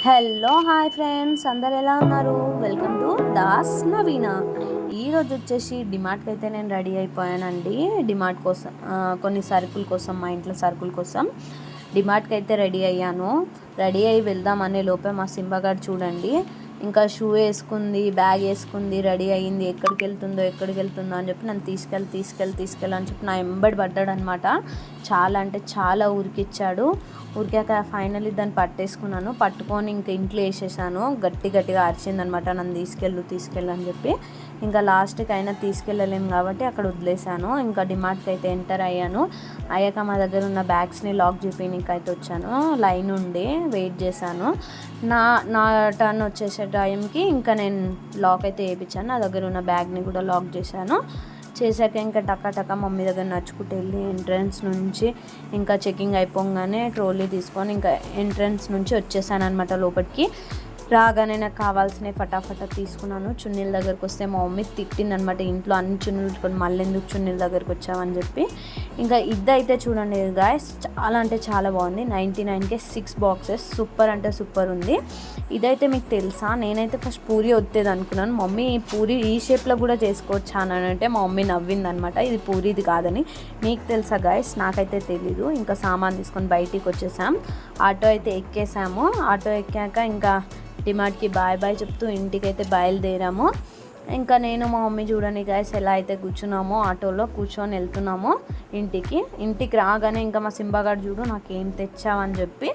Hello hi friends, అందరు ఎలా ఉన్నారు? వెల్కమ్ టు దాస్ నవీన. ఈరోజు వచ్చేసి డిమార్ట్కి అయితే నేను రెడీ అయిపోయానండి. డిమార్ట్ కోసం కొన్ని సరుకుల కోసం, మా ఇంట్లో సరుకుల కోసం డిమార్ట్కి అయితే రెడీ అయ్యాను. రెడీ అయ్యి వెళ్దామనే లోపే మా సింబగాడు చూడండి, ఇంకా షూ వేసుకుంది, బ్యాగ్ వేసుకుంది, రెడీ అయ్యింది. ఎక్కడికి వెళ్తుందో అని చెప్పి నన్ను తీసుకెళ్ళి అని చెప్పి నా ఎంబడి పడ్డాడు అనమాట. చాలా అంటే చాలా ఉరికిచ్చాడు. ఉరికాక ఫైనల్లీ దాన్ని పట్టుకొని ఇంకా ఇంట్లో వేసేసాను. గట్టిగా అరిచిందనమాట, నన్ను తీసుకెళ్ళు అని చెప్పి. ఇంకా లాస్ట్కి అయినా తీసుకెళ్ళలేము కాబట్టి అక్కడ వదిలేసాను. ఇంకా డిమార్ట్కి అయితే ఎంటర్ అయ్యాక మా దగ్గర ఉన్న బ్యాగ్స్ని లాక్ చేయించడానికి అయితే వచ్చాను. లైన్ ఉండి వెయిట్ చేశాను. నా టర్న్ వచ్చేసే టైంకి ఇంకా నేను లాక్ అయితే వేయించాను. నా దగ్గర ఉన్న బ్యాగ్ని కూడా లాక్ చేశాక ఇంకా టకా మమ్మీ దగ్గర నడుచుకుంటూ వెళ్ళి ఎంట్రన్స్ నుంచి ఇంకా చెకింగ్ అయిపోగానే ట్రోలీ తీసుకొని ఇంకా ఎంట్రన్స్ నుంచి వచ్చేసాను అనమాట లోపలికి. రాగానే నాకు కావాల్సినవి ఫటాఫటా తీసుకున్నాను. చున్నీల దగ్గరకు వస్తే మా మమ్మీ తిట్టిందనమాట, ఇంట్లో అన్ని చున్నీలు పెట్టుకొని మళ్ళీ ఎందుకు చున్నీల దగ్గరకు వచ్చావని చెప్పి. ఇంకా ఇదైతే చూడండి గాయస్, చాలా అంటే చాలా బాగుంది. 99కే 6 బాక్సెస్, సూపర్ అంటే సూపర్ ఉంది. ఇదైతే మీకు తెలుసా, నేనైతే ఫస్ట్ పూరి వద్దేది అనుకున్నాను. మమ్మీ పూరి ఈ షేప్లో కూడా చేసుకోవచ్చా అని అంటే మా మమ్మీ నవ్విందనమాట, ఇది పూరిది కాదని. మీకు తెలుసా గాయస్, నాకైతే తెలీదు. ఇంకా సామాన్ తీసుకొని బయటికి వచ్చేసాం. ఆటో అయితే ఎక్కేసాము. ఆటో ఎక్కాక ఇంకా డిమార్ట్కి బాయ్ చెప్తూ ఇంటికైతే బయలుదేరాము. ఇంకా నేను మా మమ్మీ చూడండి గాయస్ ఎలా అయితే కూర్చున్నామో, ఆటోలో కూర్చొని వెళ్తున్నామో ఇంటికి రాగానే ఇంకా మా సింబాగాడు చూడు నాకేం తెచ్చావని చెప్పి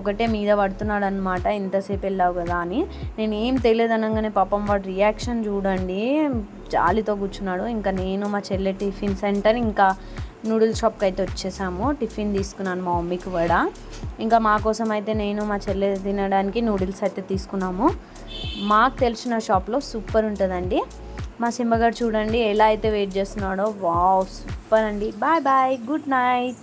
ఒకటే మీద పడుతున్నాడు అనమాట, ఇంతసేపు వెళ్ళావు కదా అని. నేను ఏం తెలియదు అనగానే పాపం వాడు రియాక్షన్ చూడండి, జాలితో కూర్చున్నాడు. ఇంకా నేను మా చెల్లె టిఫిన్ సెంటర్ ఇంకా నూడిల్స్ షాప్కి అయితే వచ్చేసాము. టిఫిన్ తీసుకున్నాను మా మమ్మీకి కూడా. ఇంకా మా కోసం అయితే నేను మా చెల్లె తినడానికి నూడిల్స్ అయితే తీసుకున్నాము. మాకు తెలిసిన షాప్లో సూపర్ ఉంటుందండి. మా సింబగారు చూడండి ఎలా అయితే వెయిట్ చేస్తున్నాడో. వావ్, సూపర్ అండి. Bye good night.